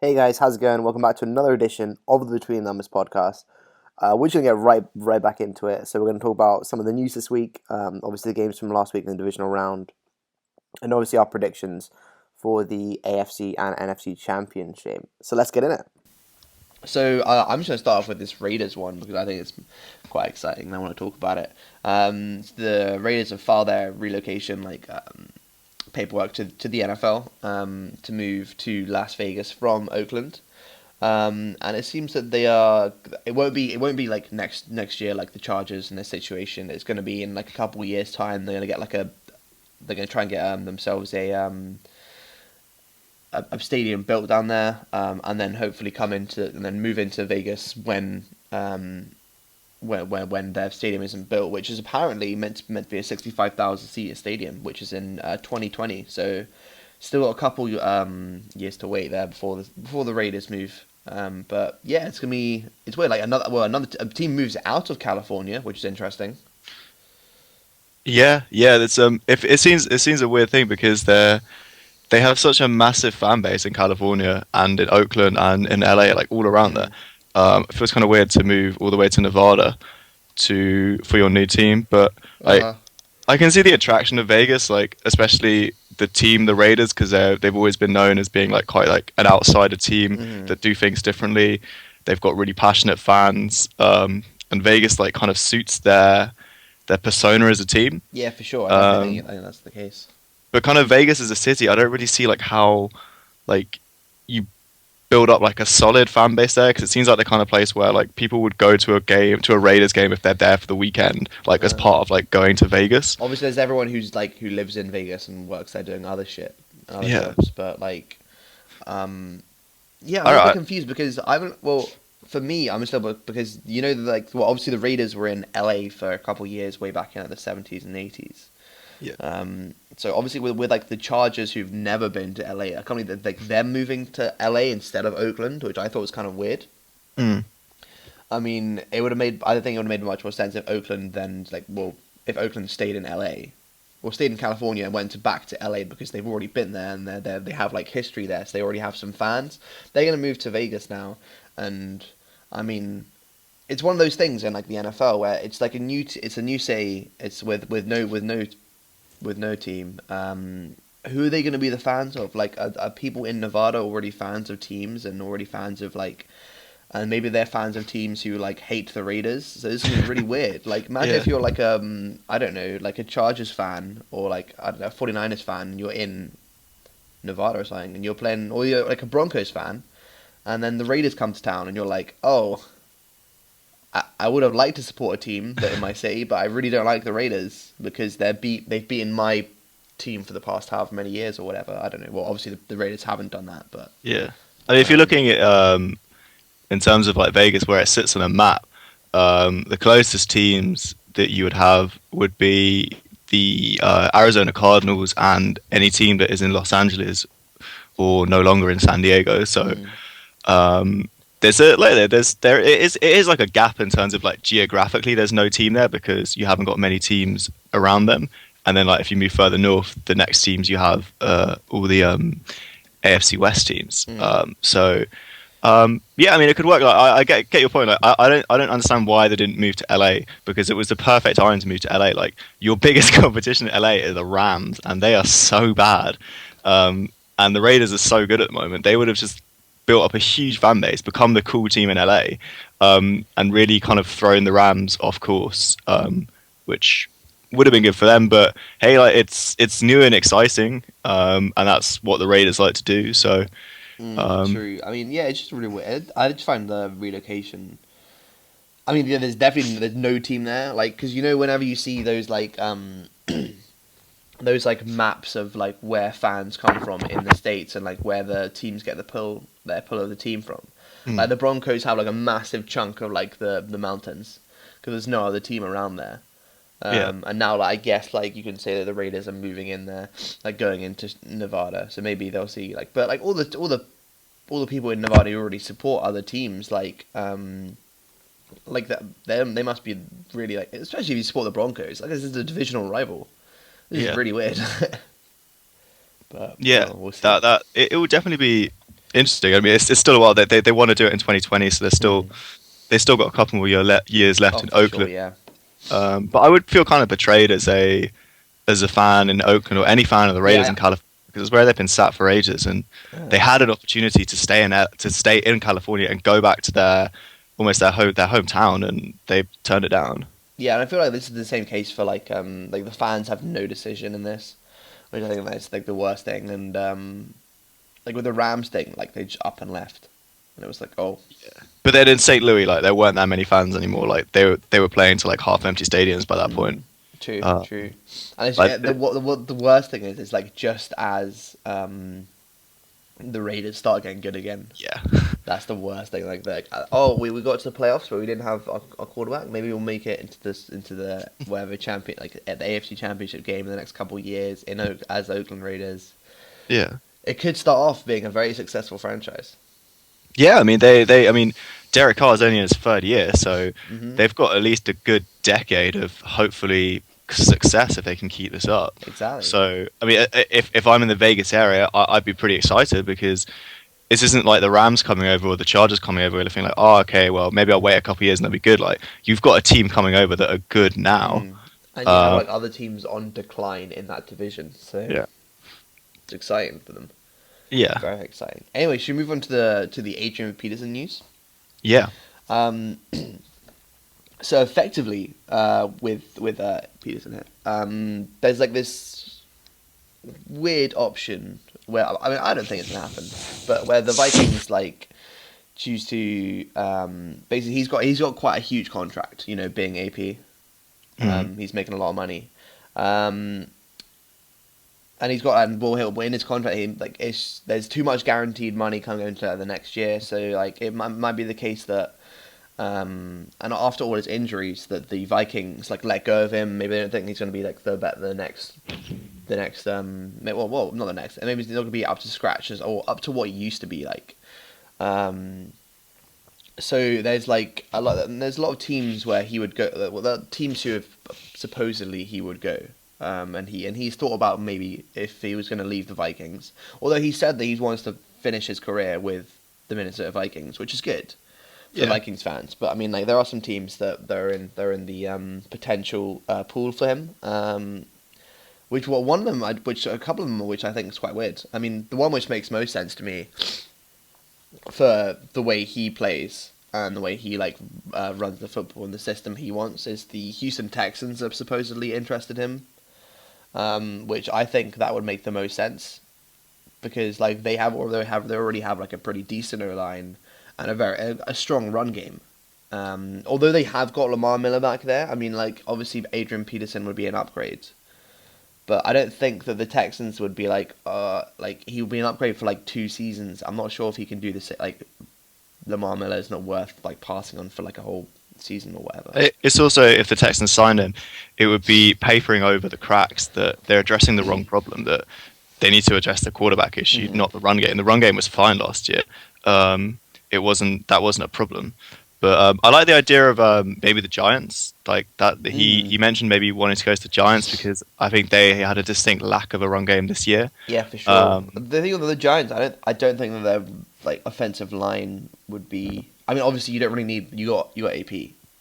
Hey guys, how's it going? Welcome back to another edition of the Between Numbers podcast. We're just gonna get right back into it. So we're gonna talk about some of the news this week. Obviously the games from last week in the divisional round, and obviously our predictions for the AFC and NFC Championship. So let's get in it. So I'm just going to start off with this Raiders one because I think it's quite exciting and I want to talk about it. The Raiders have filed their relocation paperwork to the NFL to move to Las Vegas from Oakland. And it seems that they are. It won't be like next year like the Chargers in this situation. It's going to be in like a couple of years time. They're going to get like a. They're going to try and get themselves a stadium built down there, and then hopefully come into and then move into Vegas when their stadium isn't built, which is apparently meant to be a 65,000 seat stadium, which is in 2020. So still got a couple years to wait there before the Raiders move. But yeah, it's weird. Like another a team moves out of California, which is interesting. Yeah. That's if it seems a weird thing because they have such a massive fan base in California and in Oakland and in LA, like all around there. Mm. It feels kind of weird to move all the way to Nevada to for your new team, but Uh I huh. I can see the attraction of Vegas, like especially the team, the Raiders, because they've always been known as being like quite like an outsider team Hmm. that do things differently. They've got really passionate fans, and Vegas like kind of suits their persona as a team. Yeah, for sure. I definitely Um, think that's the case. but kind of Vegas as a city, I don't really see like how like you build up like a solid fan base there because it seems like the kind of place where like people would go to a game, to a Raiders game if they're there for the weekend, like as Uh, part of like going to Vegas. Obviously, there's everyone who lives in Vegas and works there doing other shit, other Yeah. jobs. But like, um, yeah, I'm All a bit right. confused because I haven't. Well, for me, I'm still because obviously the Raiders were in LA for a couple of years way back in like, the 70s and 80s. Yeah. So obviously with like the Chargers who've never been to LA, a company that like they're moving to LA instead of Oakland, which I thought was kind of weird. Mm. I mean, it would have made. I think it would have made much more sense if Oakland then if Oakland stayed in LA, or stayed in California and went back to LA because they've already been there and they have like history there, so they already have some fans. They're gonna move to Vegas now, and I mean, it's one of those things in like the NFL where it's like it's a new say it's with no team. Who are they going to be the fans of? Like, are people in Nevada already fans of teams and already fans of like, and maybe they're fans of teams who like hate the Raiders. So this is gonna be really weird. Like, imagine Yeah. if you're like I don't know, like a Chargers fan or like I don't know, a 49ers fan, and you're in Nevada or something, and you're playing, or you're like a Broncos fan, and then the Raiders come to town, and you're like, oh, I would have liked to support a team that in my city, but I really don't like the Raiders because they've beaten my team for the past however many years or whatever. I don't know. Well, obviously the Raiders haven't done that, but Yeah. I mean, if you're um, looking at in terms of like Vegas where it sits on a map, the closest teams that you would have would be the Arizona Cardinals and any team that is in Los Angeles or no longer in San Diego. So mm, um, there's a like there it is like a gap in terms of like geographically. There's no team there because you haven't got many teams around them. And then like if you move further north, the next teams you have all the AFC West teams. mm, Yeah, I mean, it could work. Like, I get your point. Like, I don't understand why they didn't move to LA because it was the perfect time to move to LA. Like, your biggest competition in LA are the Rams, and they are so bad. And the Raiders are so good at the moment. They would have just built up a huge fan base, become the cool team in LA, and really kind of thrown the Rams off course, which would have been good for them. But hey, like it's new and exciting, and that's what the Raiders like to do. So. Um, true. I mean, yeah, it's just really weird. I just find the relocation. I mean, yeah, there's no team there, like because whenever you see those those like maps of like where fans come from in the states and like where the teams get their pull of the team from. hmm, Like the Broncos have like a massive chunk of like the mountains because there's no other team around there. yeah. And now like I guess like you can say that the Raiders are moving in there, like going into Nevada. So maybe they'll see like, but like all the people in Nevada who already support other teams like that they must be really like, especially if you support the Broncos. Like this is a divisional rival. This is Yeah, really weird. But yeah. well, we'll see. That it would definitely be. interesting. I mean, it's still a while. They want to do it in 2020, so they still got a couple more years left Oh, in for sure, Oakland. yeah. But I would feel kind of betrayed as a fan in Oakland or any fan of the Raiders Yeah, in California because it's where they've been sat for ages, and they had an opportunity to stay in California and go back to their hometown, and they turned it down. yeah, and I feel like this is the same case for like the fans have no decision in this, which I think that's like the worst thing. And like with the Rams thing, like they just up and left, and it was like, oh, But then in St. Louis, like there weren't that many fans anymore. Like they were playing to like half empty stadiums by that point. true, Uh, true. And it's, like the worst thing is like just as the Raiders start getting good again, yeah. that's the worst thing. Like oh, we got to the playoffs, but we didn't have our quarterback. Maybe we'll make it into the whatever champion, like at the AFC Championship game in the next couple of years as Oakland Raiders. Yeah. It could start off being a very successful franchise. Yeah, I mean I mean Derek Carr is only in his third year, so they've got at least a good decade of hopefully success if they can keep this up. Exactly. So I mean, if I'm in the Vegas area, I'd be pretty excited because this isn't like the Rams coming over or the Chargers coming over and thinking like, oh, okay, well maybe I'll wait a couple of years and they'll be good. Like you've got a team coming over that are good now. And you have like other teams on decline in that division, so Yeah. it's exciting for them. Yeah, Very exciting. Anyway, should we move on to the Adrian Peterson news? yeah, So effectively, with Peterson here, there's like this weird option where I mean I don't think it's gonna happen, but where the Vikings like choose to basically he's got quite a huge contract, you know, being AP. He's making a lot of money, and he's got he'll in his contract there's too much guaranteed money coming into the next year, so like it might be the case that. And after all his injuries, that the Vikings like let go of him. Maybe they don't think he's going to be like the next well not the next. Maybe he's not going to be up to scratch or up to what he used to be like. So there's like there's a lot of teams where he would go. Well, there are teams who have supposedly he would go. And he's thought about maybe if he was going to leave the Vikings. Although he said that he wants to finish his career with the Minnesota Vikings, which is good. For Vikings fans, but I mean, like there are some teams that they're in the potential pool for him. Which one of them, which a couple of them, which I think is quite weird. I mean, the one which makes most sense to me for the way he plays and the way he like runs the football and the system he wants is the Houston Texans are supposedly interested in him, which I think that would make the most sense because like they already have like a pretty decent O-line. And a strong run game. Although they have got Lamar Miller back there, I mean, like obviously Adrian Peterson would be an upgrade, but I don't think that the Texans would be like he would be an upgrade for like 2 seasons. I'm not sure if he can do this. Like Lamar Miller is not worth like passing on for like a whole season or whatever. It's also if the Texans signed him, it would be papering over the cracks that they're addressing the wrong problem that they need to address the quarterback issue, not the run game. The run game was fine last year. That wasn't a problem, but I like the idea of maybe the Giants, like that. He mentioned maybe wanting to go to the Giants because I think they had a distinct lack of a run game this year. Yeah, for sure. The thing with the Giants, I don't think that their like offensive line would be. I mean, obviously you don't really need you got AP.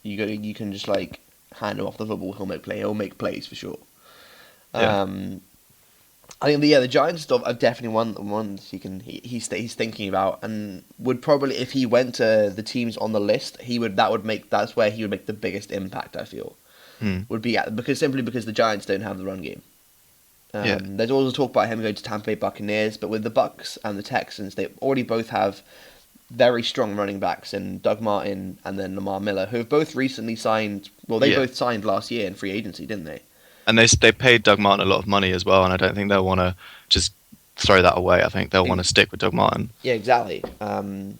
You can just like hand him off the football. He'll make plays for sure. Yeah. I think the Giants stuff are definitely ones he's thinking about and would probably if he went to the teams on the list that's where he would make the biggest impact. I feel would be because the Giants don't have the run game. There's also talk about him going to Tampa Bay Buccaneers, but with the Bucs and the Texans, they already both have very strong running backs in Doug Martin and then Lamar Miller, who have both recently signed. Well, they both signed last year in free agency, didn't they? And they paid Doug Martin a lot of money as well, and I don't think they'll want to just throw that away. I think they'll want to stick with Doug Martin. Yeah, exactly. But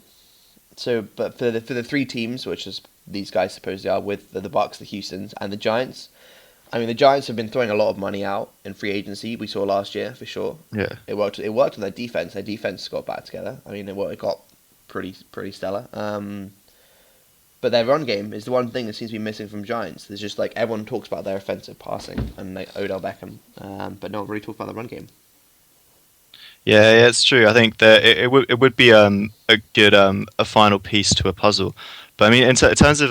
for the 3 teams, which is these guys supposedly are, with the Bucs, the Houstons, and the Giants. I mean, the Giants have been throwing a lot of money out in free agency. We saw last year for sure. Yeah, it worked. It worked on their defense. Their defense got back together. I mean, it got pretty stellar. But their run game is the one thing that seems to be missing from Giants. There's just like everyone talks about their offensive passing and like Odell Beckham, but no one really talks about the run game. Yeah, it's true. I think that it would be a good a final piece to a puzzle. But I mean, in terms of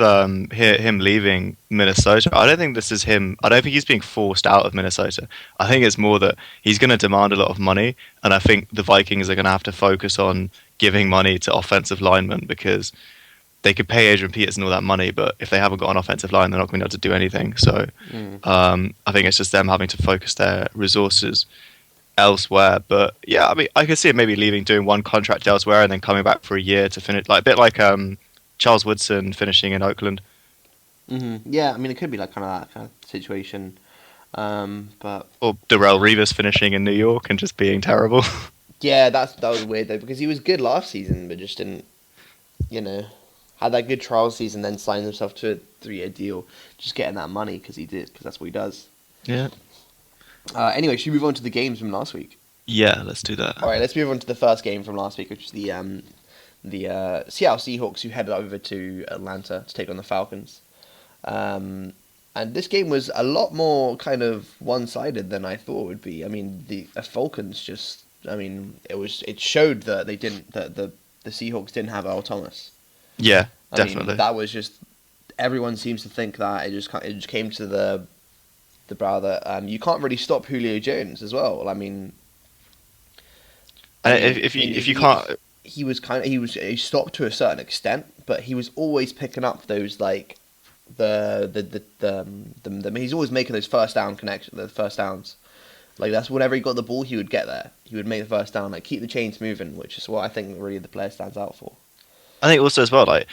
him leaving Minnesota, I don't think this is him. I don't think he's being forced out of Minnesota. I think it's more that he's going to demand a lot of money, and I think the Vikings are going to have to focus on giving money to offensive linemen because they could pay Adrian Peterson all that money, but if they haven't got an offensive line, they're not going to be able to do anything. So I think it's just them having to focus their resources elsewhere. But yeah, I mean, I could see it maybe leaving, doing one contract elsewhere, and then coming back for a year to finish, like a bit like Charles Woodson finishing in Oakland. Yeah, I mean, it could be like kind of that kind of situation. But Or Darrell Revis finishing in New York and just being terrible. yeah, that was weird though because he was good last season, but just didn't, you know, had that good trial season, then signed himself to a 3-year deal, just getting that money because that's what he does. Yeah. Anyway, should we move on to the games from last week? Yeah, let's do that. All right, let's move on to the first game from last week, which is the Seattle Seahawks, who headed over to Atlanta to take on the Falcons. And this game was a lot more kind of one-sided than I thought it would be. I mean, the Falcons just, I mean, it showed that the Seahawks didn't have Earl Thomas. Yeah, I definitely. mean, that was just, everyone seems to think that it just came to the brow that you can't really stop Julio Jones as well. I mean, if you can't, he stopped to a certain extent, but he was always picking up those like he's always making those first down connections, the first downs. Like that's whenever he got the ball, he would get there. He would make the first down, like keep the chains moving, which is what I think really the player stands out for. I think also as well, like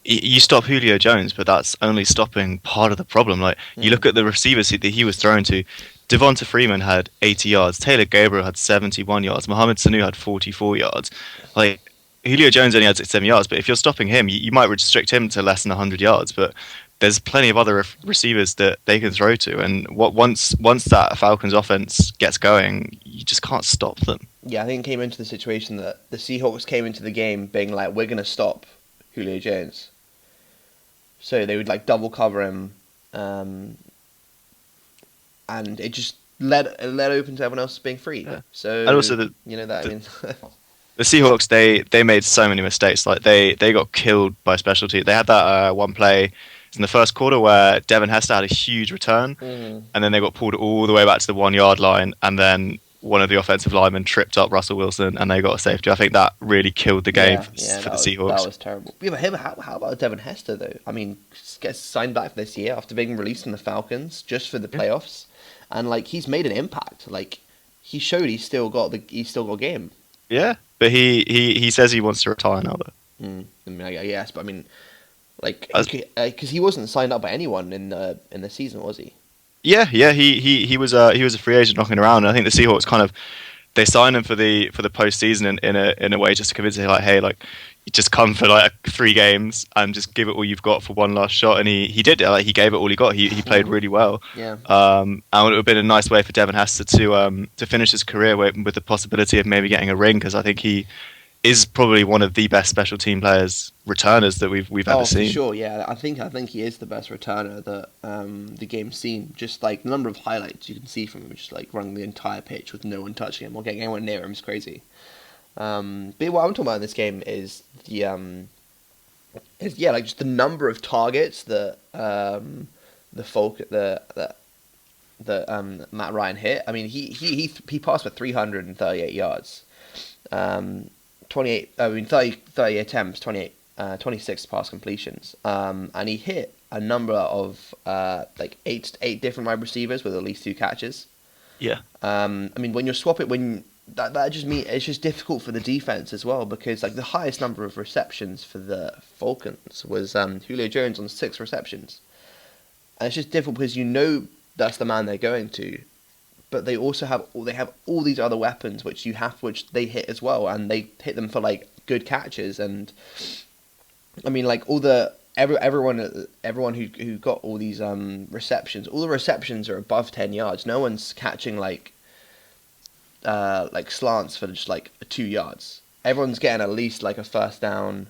you stop Julio Jones, but that's only stopping part of the problem. Like you look at the receivers that he was thrown to. Devonta Freeman had 80 yards. Taylor Gabriel had 71 yards. Mohamed Sanu had 44 yards. Like Julio Jones only had 67 yards, but if you're stopping him, you might restrict him to less than 100 yards. But there's plenty of other receivers that they can throw to, and once that Falcons offense gets going, you just can't stop them. Yeah, I think it came into the situation that the Seahawks came into the game being like, we're going to stop Julio Jones. So they would like double cover him, and it just led open to everyone else being free. Yeah. So and also I mean. The Seahawks, they made so many mistakes. Like they got killed by special teams. They had that one play in the first quarter where Devin Hester had a huge return, and then they got pulled all the way back to the 1 yard line, and then one of the offensive linemen tripped up Russell Wilson, and they got a safety. I think that really killed the game for the Seahawks. That was terrible. Yeah, but how about Devin Hester though? I mean, gets signed back this year after being released from the Falcons just for the playoffs, and like he's made an impact. Like he showed he's still got game. Yeah, but he says he wants to retire now though. I mean, yes, but I mean, like, because he wasn't signed up by anyone in the season, was he? Yeah, he was a free agent knocking around, and I think the Seahawks kind of they signed him for the postseason in a way just to convince him like, hey, like just come for like 3 games and just give it all you've got for one last shot, and he did it. Like he gave it all he got. He played really well. Yeah. And it would have been a nice way for Devin Hester to finish his career with the possibility of maybe getting a ring, because I think he is probably one of the best special team returners that we've ever seen. For sure, yeah. I think he is the best returner that the game's seen. Just like the number of highlights you can see from him, just like running the entire pitch with no one touching him or getting anyone near him is crazy. But what I'm talking about in this game is just the number of targets that Matt Ryan hit. I mean, he passed for 338 yards. 30 attempts, 26 pass completions, and he hit a number of like eight different wide receivers with at least 2 catches. Yeah. I mean, when you're swapping, that just means it's just difficult for the defense as well, because like the highest number of receptions for the Falcons was Julio Jones on 6 receptions, and it's just difficult because that's the man they're going to. But they also have all these other weapons which they hit as well, and they hit them for like good catches. And I mean, like everyone who got all these receptions, all the receptions are above 10 yards. No one's catching like slants for just like 2 yards. Everyone's getting at least like a first down,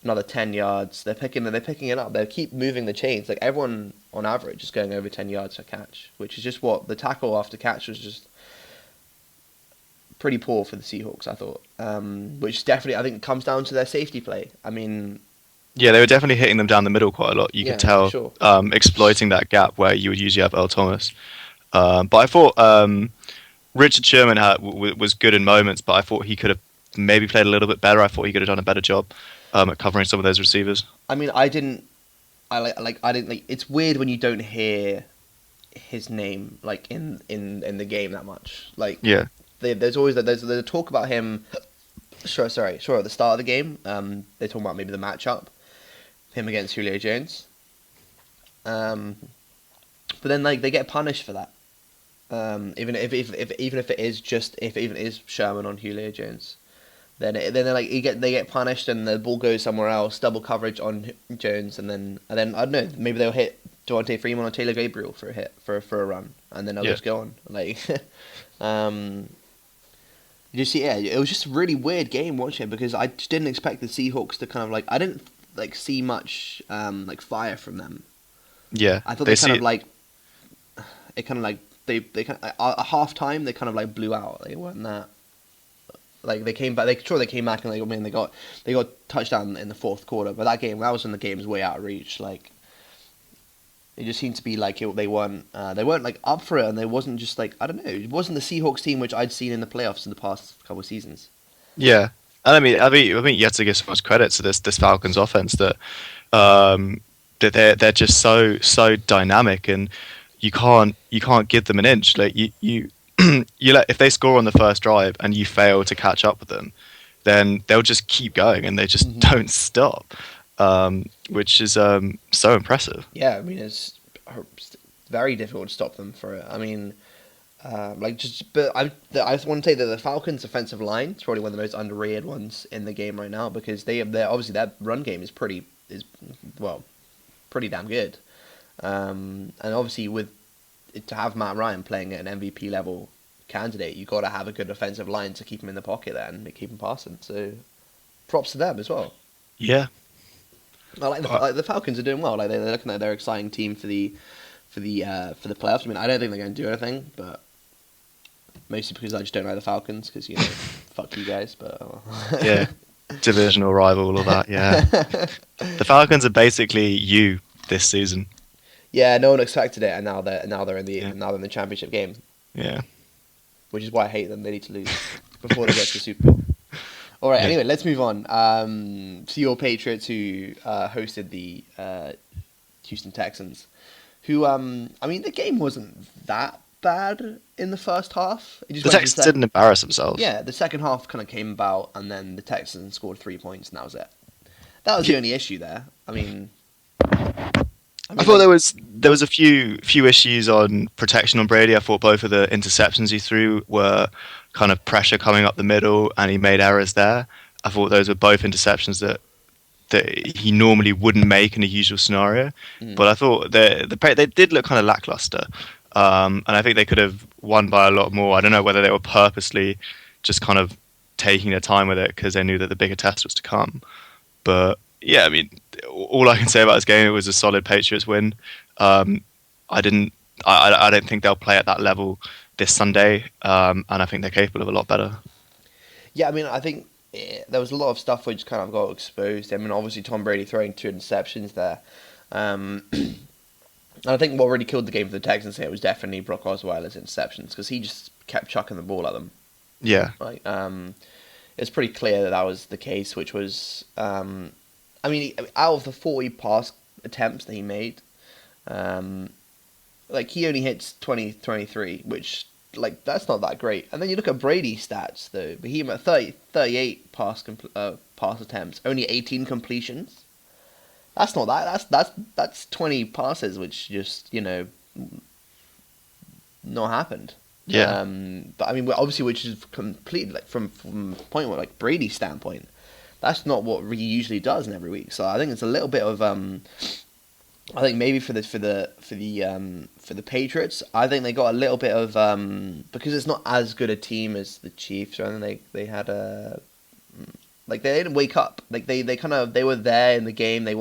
another 10 yards. They're picking it up. They keep moving the chains. Like everyone on average is going over 10 yards per catch, which is just what the tackle after catch was just pretty poor for the Seahawks, I thought. Which definitely, I think, comes down to their safety play. I mean, Yeah, they were definitely hitting them down the middle quite a lot. You could yeah, for tell, sure. exploiting that gap where you would usually have Earl Thomas. But I thought Richard Sherman was good in moments, but I thought he could have maybe played a little bit better. I thought he could have done a better job at covering some of those receivers. I mean, I didn't. I didn't like. It's weird when you don't hear his name like in the game that much. Like, Yeah, there's always there's a talk about him. Sure, at the start of the game, they're talking about maybe the matchup, him against Julio Jones. But then like they get punished for that. Even if it is Sherman on Julio Jones, then they're like they get punished and the ball goes somewhere else, double coverage on Jones, and then I don't know, maybe they'll hit Devontae Freeman or Taylor Gabriel for a hit for a run, and then they'll just go on like. You see, yeah, it was just a really weird game watching it because I just didn't expect the Seahawks to kind of like I didn't like see much like fire from them. yeah. I thought they kind of like it kind of like they kind of, at half time they kind of like blew out. They weren't that like they came back. They came back and they got touchdown in the fourth quarter. But that was when the game was way out of reach. Like it just seemed to be like they weren't like up for it, and they wasn't just like I don't know. It wasn't the Seahawks team which I'd seen in the playoffs in the past couple of seasons. Yeah, and I think you have to give so much credit to this Falcons offense that that they're just so dynamic, and you can't give them an inch. Like you if they score on the first drive and you fail to catch up with them, then they'll just keep going and they just don't stop, which is so impressive. Yeah, I mean it's very difficult to stop them for it. I mean. But I just want to say that the Falcons' offensive line is probably one of the most underrated ones in the game right now because they're obviously that run game is pretty damn good, and obviously to have Matt Ryan playing at an MVP level candidate, you got to have a good offensive line to keep him in the pocket there and keep him passing. So, props to them as well. Yeah, I like the Falcons are doing well. Like they're looking like they're an exciting team for the playoffs. I mean, I don't think they're going to do anything, but. Mostly because I just don't like the Falcons, because, fuck you guys, but... yeah, divisional rival, all of that, yeah. The Falcons are basically you this season. Yeah, no one expected it, and now they're in the championship game. Yeah. Which is why I hate them. They need to lose before they get to the Super Bowl. All right, anyway, let's move on. To your Patriots, who hosted the Houston Texans, who, I mean, the game wasn't that bad in the first half. The Texans didn't embarrass themselves. Yeah, the second half kind of came about, and then the Texans scored 3 points, and that was it. That was the only issue there. I thought there was a few issues on protection on Brady. I thought both of the interceptions he threw were kind of pressure coming up the middle, and he made errors there. I thought those were both interceptions that he normally wouldn't make in a usual scenario. But I thought they did look kind of lackluster. And I think they could have won by a lot more. I don't know whether they were purposely just kind of taking their time with it because they knew that the bigger test was to come. But yeah, I mean, all I can say about this game, it was a solid Patriots win. I don't think they'll play at that level this Sunday, and I think they're capable of a lot better. Yeah, I mean, I think there was a lot of stuff which kind of got exposed. I mean, obviously Tom Brady throwing 2 interceptions there. And I think what really killed the game for the Texans here was definitely Brock Osweiler's interceptions because he just kept chucking the ball at them. Yeah. Like, it's pretty clear that was the case, which was, I mean, out of the 40 pass attempts that he made, like he only hits 23, which like that's not that great. And then you look at Brady's stats though, but he had 38 pass attempts, only 18 completions. That's not that. That's 20 passes, which just not happened. Yeah. But I mean, obviously, which is completely like from point like Brady's standpoint, that's not what he usually does in every week. So I think it's a little bit of I think maybe for the Patriots, I think they got a little bit of because it's not as good a team as the Chiefs. Or anything, they had a. Like they didn't wake up. Like they were there in the game. They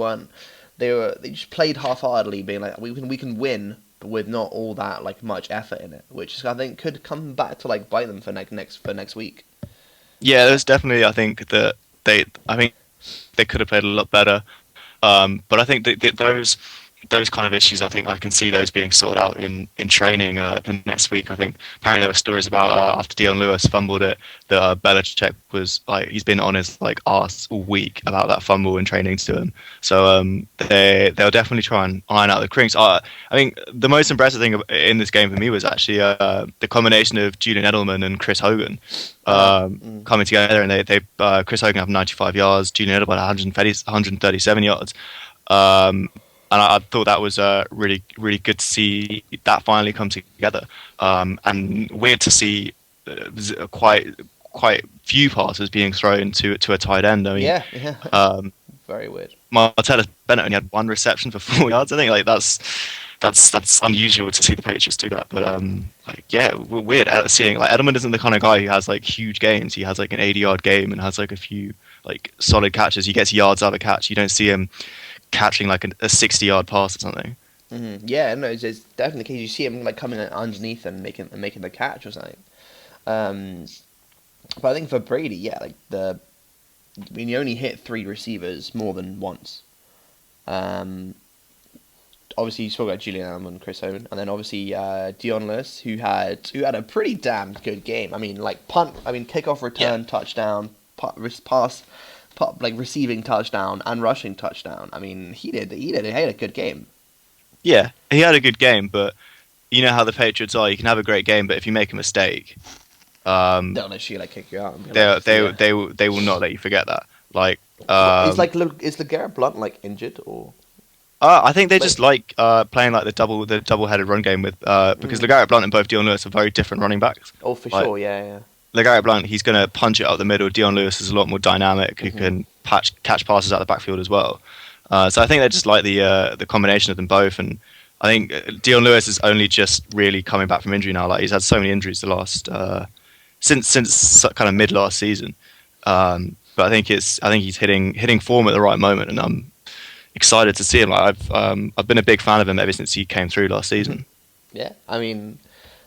just played half-heartedly, being like we can win but with not all that like much effort in it, which I think could come back to like bite them for next week. Yeah, there's definitely. I think they could have played a lot better. But I think that those kind of issues, I think I can see those being sorted out in training the next week. I think apparently there were stories about after Dion Lewis fumbled it, that Belichick was like he's been on his like arse all week about that fumble in training to him. So they'll definitely try and iron out the kinks. I think the most impressive thing in this game for me was actually the combination of Julian Edelman and Chris Hogan. Coming together, and they Chris Hogan had 95 yards, Julian Edelman had 137 yards, and I thought that was really good to see that finally come together, and weird to see quite few passes being thrown to a tight end. I mean, yeah, very weird. Martellus Bennett only had one reception for 4 yards. I think like that's unusual to see the Patriots do that, but like yeah, weird seeing like Edelman isn't the kind of guy who has like huge games. He has like an 80-yard game and has like a few like solid catches. He gets yards out of a catch. You don't see him catching like a 60-yard pass or something. Mm-hmm. Yeah, no, it's definitely the case. You see him like coming underneath and making the catch or something. But I think for Brady, yeah, like he only hit 3 receivers more than once. Obviously, you spoke about Julian Edelman and Chris Hogan, and then obviously Dion Lewis, who had a pretty damn good game. I mean, like kickoff return, touchdown, pass, like receiving touchdown and rushing touchdown. I mean, he had a good game. Yeah, he had a good game, but you know how the Patriots are. You can have a great game, but if you make a mistake, they'll literally like kick you out. They will not let you forget that. Like, is LeGarrette Blount like injured or? I think they just like playing like the double-headed run game with because LeGarrette Blount and both Dion Lewis are very different running backs. Oh, for sure, yeah. LeGarrette Blount, he's going to punch it out the middle. Dion Lewis is a lot more dynamic, who can catch passes out the backfield as well. So I think they just like the combination of them both. And I think Dion Lewis is only just really coming back from injury now. Like he's had so many injuries the last since kind of mid last season. But I think he's hitting form at the right moment, and I'm excited to see him. Like I've been a big fan of him ever since he came through last season. Yeah, I mean,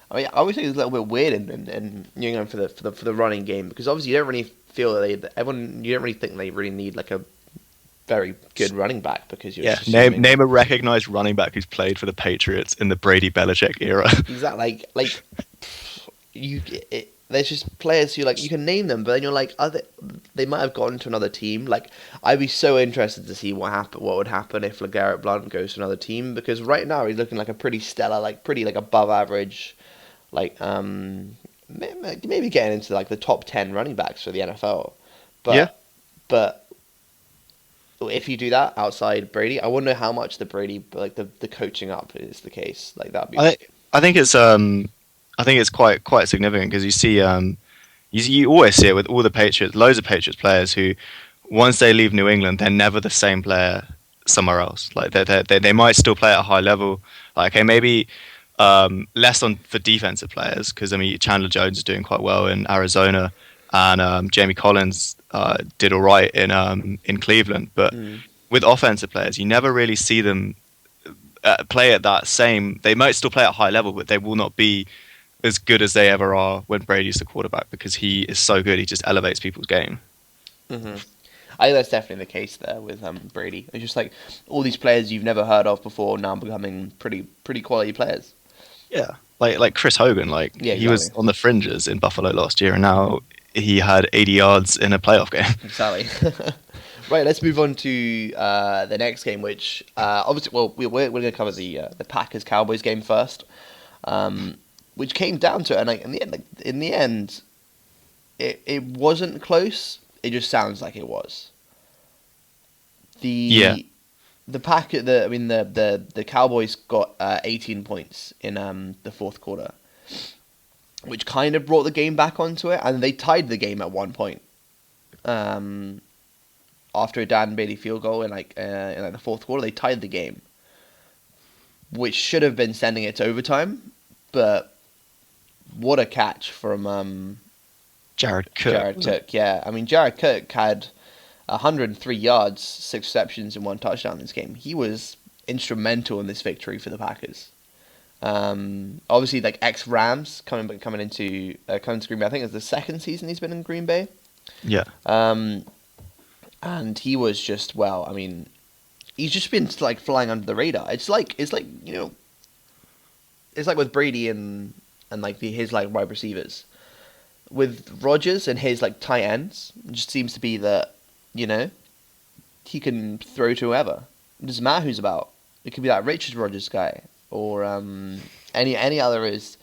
I always think it's a little bit weird in New England for the running game, because obviously you don't really feel you don't really think they really need like a very good running back, because you're name a recognized running back who's played for the Patriots in the Brady Belichick era. Exactly, like there's just players who like you can name them, but then you're like, they might have gone to another team. Like I'd be so interested to see what would happen if LeGarrette Blount goes to another team, because right now he's looking like a pretty stellar, pretty above average, maybe getting into like the top 10 running backs for the NFL. But if you do that outside Brady, I wonder how much the Brady the coaching up is the case. Like that'd be. I think it's quite significant, because you see, you always see it with all the Patriots, loads of Patriots players who, once they leave New England, they're never the same player somewhere else. Like they might still play at a high level. Like okay, maybe less for defensive players, because I mean Chandler Jones is doing quite well in Arizona, and Jamie Collins did all right in Cleveland. But with offensive players, you never really see them play at that same. They might still play at a high level, but they will not be as good as they ever are when Brady's the quarterback, because he is so good. He just elevates people's game. Mm-hmm. I think that's definitely the case there with Brady. It's just like all these players you've never heard of before now becoming pretty quality players. Yeah, like Chris Hogan. He was on the fringes in Buffalo last year, and now he had 80 yards in a playoff game. Exactly. Right, let's move on to the next game, which obviously, we're going to cover the Packers Cowboys game first. Which came down to it, and in the end, it wasn't close. It just sounds like it was. The Cowboys got 18 points in the fourth quarter, which kind of brought the game back onto it, and they tied the game at one point. After a Dan Bailey field goal in the fourth quarter, they tied the game, which should have been sending it to overtime, but. What a catch from Jared Cook. Yeah. I mean, Jared Cook had 103 yards, 6 receptions, and 1 touchdown in this game. He was instrumental in this victory for the Packers. Obviously, like ex Rams coming into Green Bay. I think it's the second season he's been in Green Bay. Yeah. And he was just I mean, he's just been like flying under the radar. It's like it's like with Brady and like his like wide receivers. With Rodgers and his like tight ends, it just seems to be that he can throw to whoever. It doesn't matter who's about. It could be that Richard Rodgers guy or any other is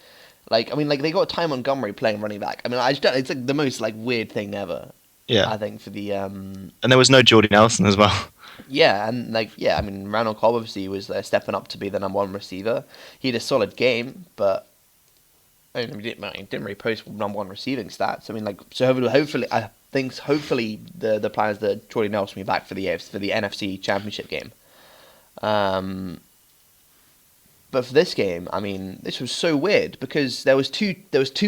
like, I mean, like they got Ty Montgomery playing running back. I mean, I just don't, it's like the most like weird thing ever. Yeah. I think for the And there was no Jordy Nelson as well. yeah, and like I mean, Randall Cobb obviously was stepping up to be the number one receiver. He had a solid game, but I mean, he didn't really post number one receiving stats. I mean, like, so hopefully the plan is that Jordy Nelson will be back for the NFC Championship game. But for this game, I mean, this was so weird because there was two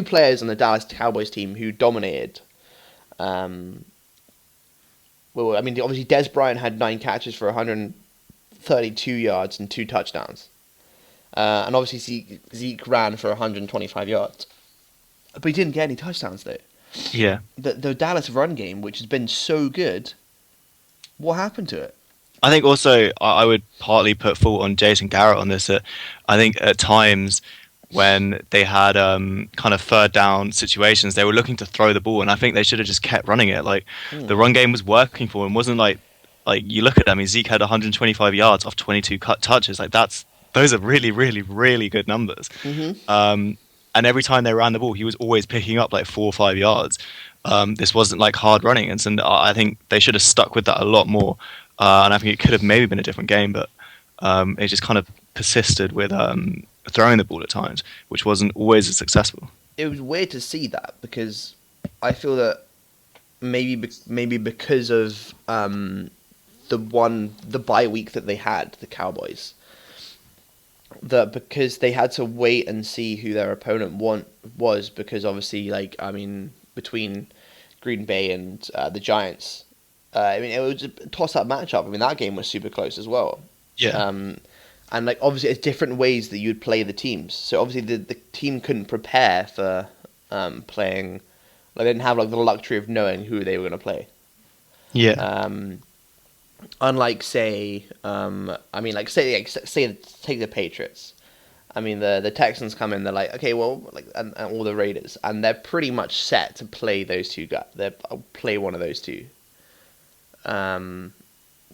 players on the Dallas Cowboys team who dominated. Well, I mean, obviously Des Bryant had 9 catches for 132 yards and 2 touchdowns. And obviously Zeke ran for 125 yards. But he didn't get any touchdowns, though. Yeah. The Dallas run game, which has been so good, what happened to it? I think also I would partly put fault on Jason Garrett on this. I think at times when they had kind of third down situations, they were looking to throw the ball, and I think they should have just kept running it. Like the run game was working for him. It wasn't like you look at them. I mean, Zeke had 125 yards off 22 cut touches. Like those are really, really, really good numbers. Mm-hmm. And every time they ran the ball, he was always picking up like 4 or 5 yards. This wasn't like hard running, and so I think they should have stuck with that a lot more. And I think it could have maybe been a different game, but it just kind of persisted with throwing the ball at times, which wasn't always as successful. It was weird to see that because I feel that maybe because of the bye week that they had, the Cowboys, that because they had to wait and see who their opponent was because obviously, like, I mean, between Green Bay and the Giants. I mean, it was a toss-up matchup. I mean, that game was super close as well. Yeah. And like obviously, it's different ways that you'd play the teams. So obviously, the team couldn't prepare for playing. Like, they didn't have like the luxury of knowing who they were going to play. Yeah. Unlike say, I mean, like say take the Patriots. I mean, the Texans come in. They're like, okay, well, like, and all the Raiders, and they're pretty much set to play those two guys. They play one of those two.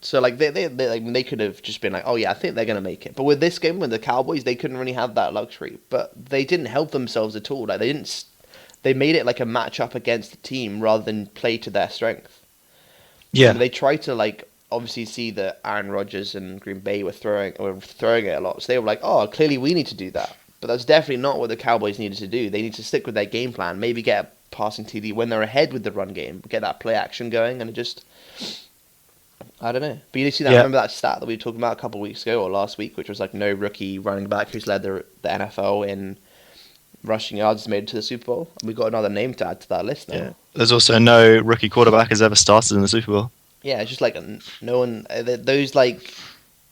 So like they could have just been like, oh yeah, I think they're gonna make it. But with this game, with the Cowboys, they couldn't really have that luxury. But they didn't help themselves at all. Like they made it like a matchup against the team rather than play to their strength. Yeah. And they tried to like obviously see that Aaron Rodgers and Green Bay were throwing it a lot. So they were like, oh, clearly we need to do that. But that's definitely not what the Cowboys needed to do. They need to stick with their game plan. Maybe get a passing TD when they're ahead with the run game. Get that play action going and just. I don't know. But you see that? Yeah. Remember that stat that we were talking about a couple of weeks ago or last week, which was like no rookie running back who's led the NFL in rushing yards has made it to the Super Bowl. And we've got another name to add to that list now. Yeah. There's also no rookie quarterback has ever started in the Super Bowl. Yeah, it's just like no one. Those like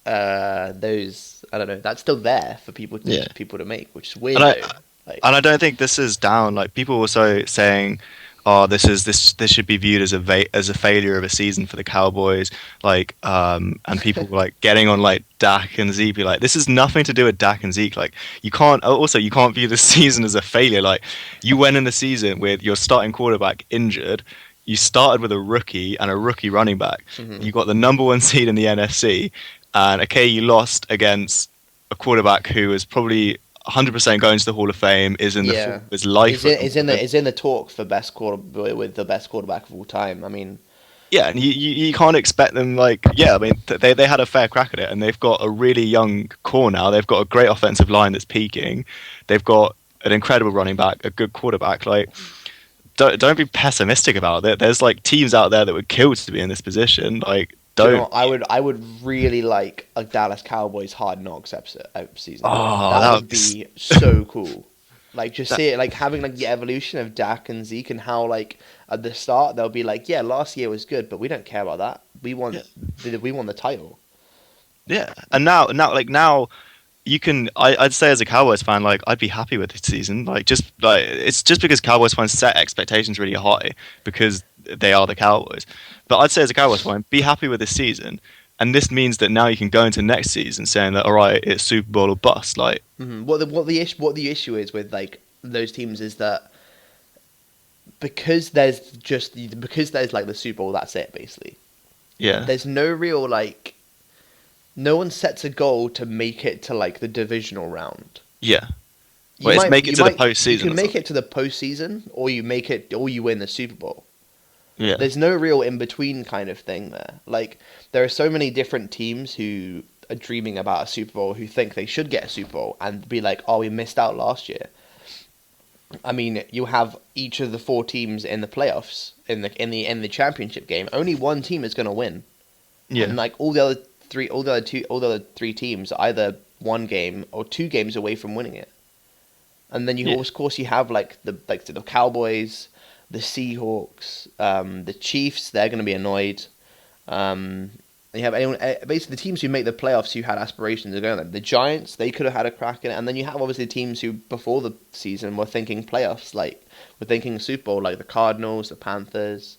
those. I don't know. That's still there for people to make, which is weird. And I don't think this is down. Like people also saying. Oh, this should be viewed as a failure of a season for the Cowboys, like, and people like getting on like Dak and Zeke, be like, this is nothing to do with Dak and Zeke. Like, you can't view the season as a failure. Like, you went in the season with your starting quarterback injured. You started with a rookie and a rookie running back. Mm-hmm. You got the number 1 seed in the NFC, and okay, you lost against a quarterback who was probably 100% going to the Hall of Fame, is in the his life. Is in the talk for best with the best quarterback of all time. I mean, yeah, and you can't expect them I mean, they had a fair crack at it, and they've got a really young core now. They've got a great offensive line that's peaking. They've got an incredible running back, a good quarterback. Like, don't be pessimistic about it. There's like teams out there that would kill to be in this position. Like. Don't. You know, I would really like a Dallas Cowboys Hard Knocks season. Oh, that would be so cool. Like just see it, like having like the evolution of Dak and Zeke, and how like at the start they'll be like, yeah, last year was good, but we don't care about that. We want the title. Yeah, and now you can. I'd say as a Cowboys fan, like I'd be happy with this season. Like just like it's just because Cowboys fans set expectations really high because they are the Cowboys. But I'd say as a Cowboys fan, be happy with this season. And this means that now you can go into next season saying that all right, it's Super Bowl or bust. Like What the issue is with like those teams is that because there's like the Super Bowl, that's it basically. yeah, There's no real like. No one sets a goal to make it to like the divisional round. yeah. Well, it's make it to the postseason. You can make it to the postseason, or you win the Super Bowl. Yeah, There's no real in between kind of thing there. Like there are so many different teams who are dreaming about a Super Bowl, who think they should get a Super Bowl, and be like, "Oh, we missed out last year." I mean, you have each of the 4 teams in the playoffs in the championship game. Only one team is going to win. yeah, And like all the other 3 teams are either 1 game or 2 games away from winning it. And then of course you have like the Cowboys, the Seahawks, the Chiefs. They're going to be annoyed. You have basically the teams who make the playoffs who had aspirations of going there. The Giants, they could have had a crack in it. And then you have obviously teams who before the season were thinking playoffs, like were thinking Super Bowl, like the Cardinals, the Panthers.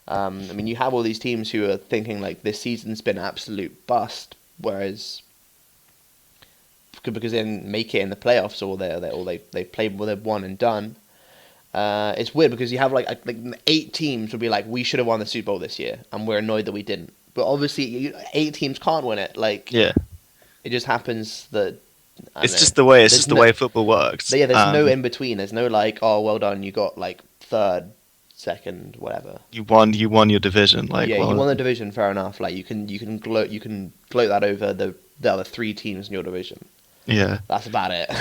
I mean, you have all these teams who are thinking like this season's been an absolute bust, whereas because they didn't make it in the playoffs, or they played with a one and done. It's weird because you have like 8 teams would be like, we should have won the Super Bowl this year, and we're annoyed that we didn't. But obviously, 8 teams can't win it. Like, yeah. It just happens that. It's just the way football works. Yeah, there's no in between. There's no like, oh, well done, you got like 3rd, 2nd, whatever. You won your division. Like, yeah, you won the division. Fair enough. Like you can gloat that over the other 3 teams in your division. Yeah, that's about it.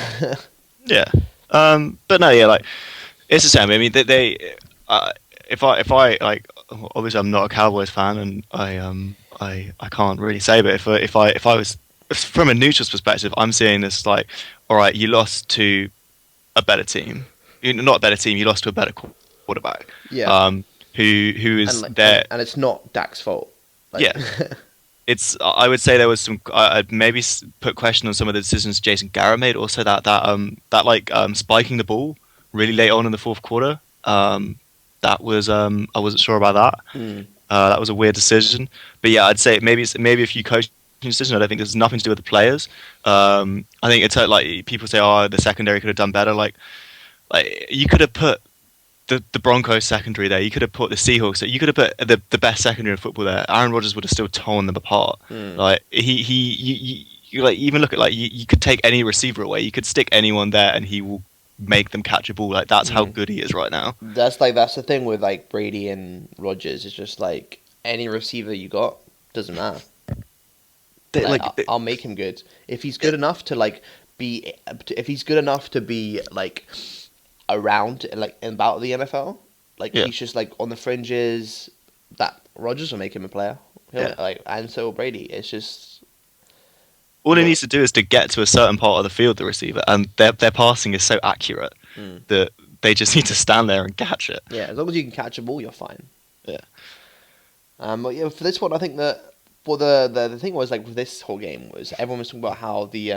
Yeah, but no, yeah, like it's the same. I mean, if I like, obviously I'm not a Cowboys fan, and I can't really say, but if I was from a neutral's perspective, I'm seeing this like, all right, you lost to a better team, not a better team, you lost to a better quarterback. Yeah. Who is there? And it's not Dak's fault. Like, yeah. It's. I would say there was some. I'd maybe put question on some of the decisions Jason Garrett made. Also, that spiking the ball really late on in the 4th quarter. That was. I wasn't sure about that. That was a weird decision. But yeah, I'd say maybe a few coaching decisions. I don't think there's nothing to do with the players. I think it's like people say, oh, the secondary could have done better. Like you could have put the Broncos secondary there. You could have put the Seahawks there. You could have put the best secondary in football there. Aaron Rodgers would have still torn them apart. Like you like even look at like you could take any receiver away. You could stick anyone there and he will make them catch a ball. Like that's how good he is right now. That's the thing with like Brady and Rodgers. It's just like any receiver you got doesn't matter. I'll make him good if he's good enough to like be. If he's good enough to be like around like about the NFL, like he's just like on the fringes. That Rodgers will make him a player. And so will Brady. It's just all he needs to do is to get to a certain part of the field, the receiver, and their passing is so accurate that they just need to stand there and catch it. Yeah, as long as you can catch a ball, you're fine. Yeah. But yeah, for this one, I think that the thing was like with this whole game was everyone was talking about how the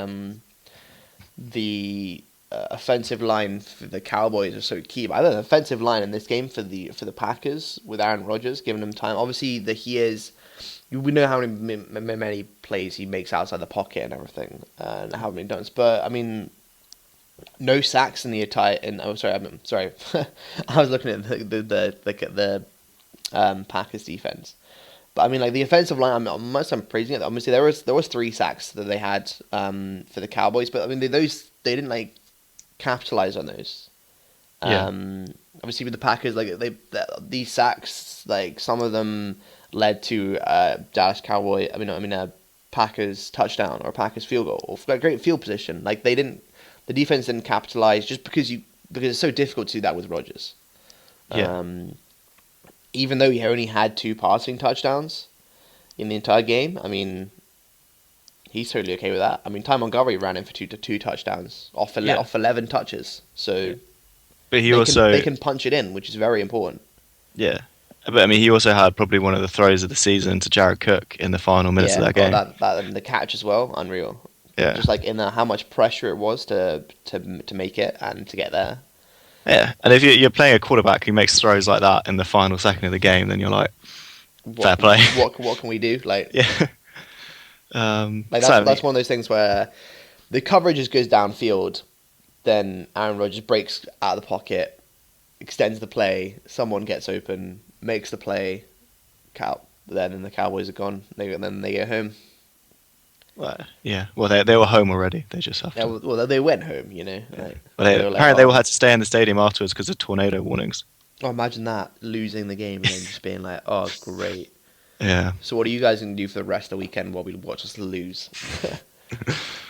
offensive line for the Cowboys are so key. But I think the offensive line in this game for the Packers with Aaron Rodgers giving them time. Obviously, we know how many plays he makes outside the pocket and everything, and how many dunks. But I mean, no sacks in the entire. I'm sorry. I was looking at the Packers defense. But I mean, like the offensive line, I'm praising it. Obviously, there was 3 sacks that they had for the Cowboys, but I mean, they didn't like capitalize on those. Obviously, with the Packers, like these sacks, like some of them led to Packers touchdown or Packers field goal or like great field position. Like the defense didn't capitalize just because it's so difficult to do that with Rodgers. Yeah. Even though he only had 2 passing touchdowns in the entire game, I mean, he's totally okay with that. I mean, Ty Montgomery ran in for two touchdowns off 11 touches. So, but they can punch it in, which is very important. Yeah, but I mean, he also had probably one of the throws of the season to Jared Cook in the final minutes of that game. That and the catch as well, unreal. Yeah. Just like in how much pressure it was to make it and to get there. Yeah, and if you're playing a quarterback who makes throws like that in the final second of the game, then you're like, fair play. What can we do? Like, yeah. Like that's one of those things where the coverage just goes downfield, then Aaron Rodgers breaks out of the pocket, extends the play, someone gets open, makes the play, then the Cowboys are gone. Then they go home. Well, yeah. Well, they were home already. They just have to. Yeah, well, they went home, you know. Yeah. Like, Well, apparently they all had to stay in the stadium afterwards because of tornado warnings. Oh, imagine that, losing the game and then just being like, oh, great. Yeah. So what are you guys going to do for the rest of the weekend while we watch us lose?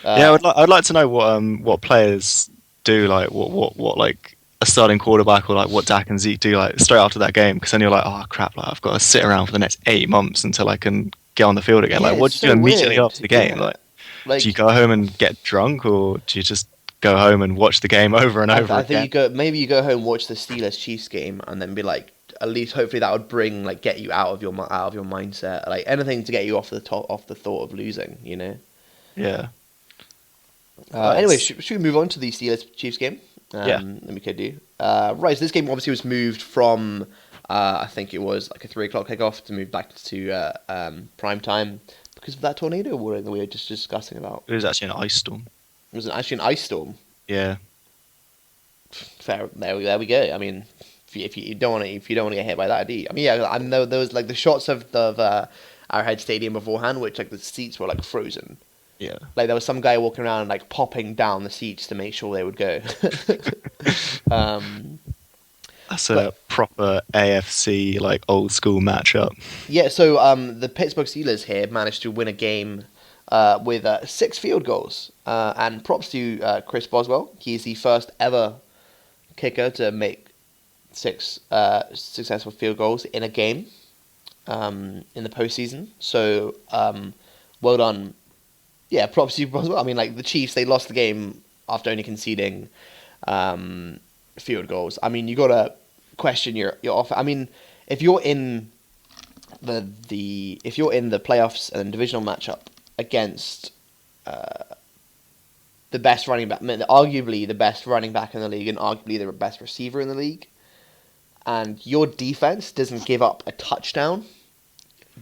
Yeah, I'd like to know what players do, like what like a starting quarterback or like what Dak and Zeke do like straight after that game, because then you're like, oh crap, like I've got to sit around for the next 8 months until I can get on the field again. Yeah, like, what do you do immediately after the game? Yeah. Like, do you go home and get drunk, or do you just go home and watch the game over and over again? I think you go home, watch the Steelers Chiefs game, and then be like, at least hopefully that would get you out of your mindset, like anything to get you off the thought of losing, you know. Yeah. Anyway, should we move on to the Steelers Chiefs game? Yeah. Then we could do. Right, so this game obviously was moved from I think it was like a 3 o'clock kickoff to move back to prime time because of that tornado warning that we were just discussing about. It was actually an ice storm. Was it actually an ice storm? Yeah. Fair. There we go. I mean, if you don't want to get hit by that, do you? I mean, yeah, I know there was like the shots of Arrowhead Stadium beforehand, which like the seats were like frozen. Yeah. Like there was some guy walking around like popping down the seats to make sure they would go. That's a proper AFC like old school matchup. Yeah, so the Pittsburgh Steelers here managed to win a game with 6 field goals. And props to Chris Boswell. He's the first ever kicker to make 6 successful field goals in a game in the postseason. So well done. Yeah, props to Boswell. I mean, like the Chiefs, they lost the game after only conceding field goals. I mean, you got to question your offer. I mean, if you're in the playoffs and divisional matchup against the best running back, arguably the best running back in the league and arguably the best receiver in the league, and your defense doesn't give up a touchdown,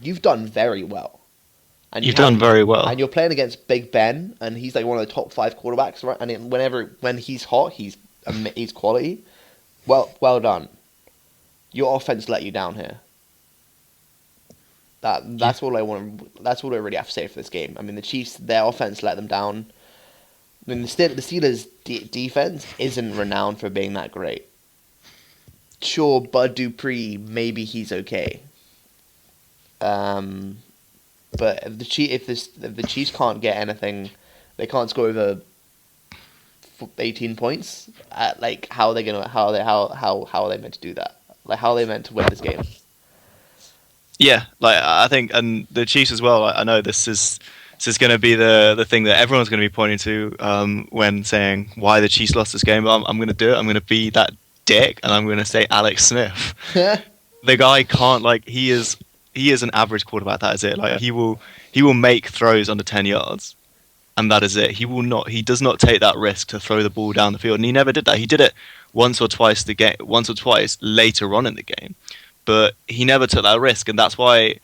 you've done very well. And You've done very well. And you're playing against Big Ben, and he's like one of the top 5 quarterbacks, right? And when he's hot, he's quality. Well done. Your offense let you down here. That's all I want. That's all I really have to say for this game. I mean, the Chiefs, their offense let them down. I mean, the Steelers' defense isn't renowned for being that great. Sure, Bud Dupree, maybe he's okay. But if the Chiefs can't get anything, they can't score over 18 points. Like how are they meant to do that? Like how are they meant to win this game? Yeah, like I think, and the Chiefs as well. I know this is going to be the thing that everyone's going to be pointing to when saying why the Chiefs lost this game. But I'm going to do it. I'm going to be that dick, and I'm going to say Alex Smith. The guy can't he is an average quarterback. That is it. Like he will make throws under 10 yards, and that is it. He does not take that risk to throw the ball down the field, and he never did that. He did it once or twice later on in the game, but he never took that risk, and that's why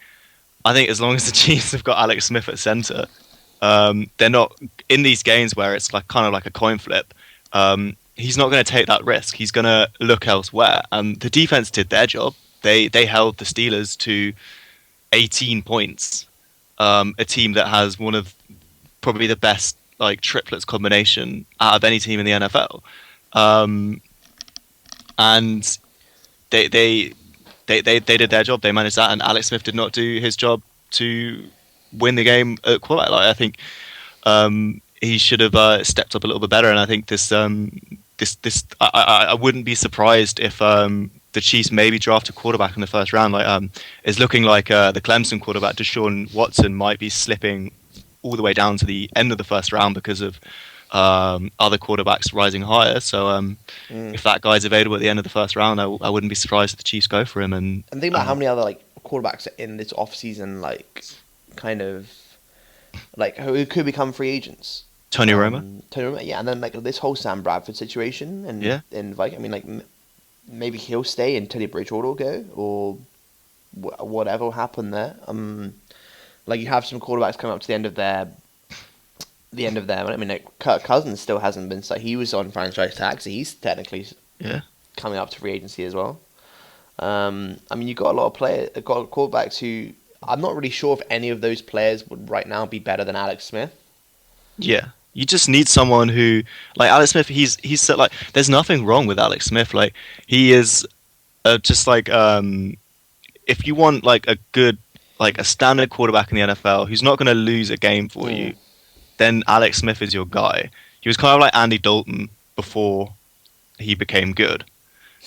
I think as long as the Chiefs have got Alex Smith at center, they're not in these games where it's like kind of like a coin flip. He's not going to take that risk. He's going to look elsewhere, and the defense did their job. They held the Steelers to 18 points, a team that has one of probably the best like triplets combination out of any team in the NFL, and they did their job. They managed that, and Alex Smith did not do his job to win the game at quarterback. Like, I think he should have stepped up a little bit better, and I think I wouldn't be surprised if the Chiefs maybe draft a quarterback in the first round. Like, it's looking like the Clemson quarterback, Deshaun Watson, might be slipping all the way down to the end of the first round because of other quarterbacks rising higher. So if that guy's available at the end of the first round, I wouldn't be surprised if the Chiefs go for him. And think about how many other like quarterbacks are in this off season, like kind of like who could become free agents. Tony Romo. Tony Romo, yeah, and then like this whole Sam Bradford situation, and Yeah. in Viking, I mean, like maybe he'll stay and Teddy Bridgewater will go, or whatever will happen there. Like you have some quarterbacks coming up to the end of their. I mean, like Kirk Cousins still hasn't been. So he was on franchise tag, so he's technically coming up to free agency as well. I mean, you got a lot of players, got quarterbacks who I'm not really sure if any of those players would right now be better than Alex Smith. Yeah. You just need someone who, like Alex Smith. He's so, like. There's nothing wrong with Alex Smith. Like he is, just like if you want like a good, like a standard quarterback in the NFL who's not going to lose a game for you, then Alex Smith is your guy. He was kind of like Andy Dalton before he became good.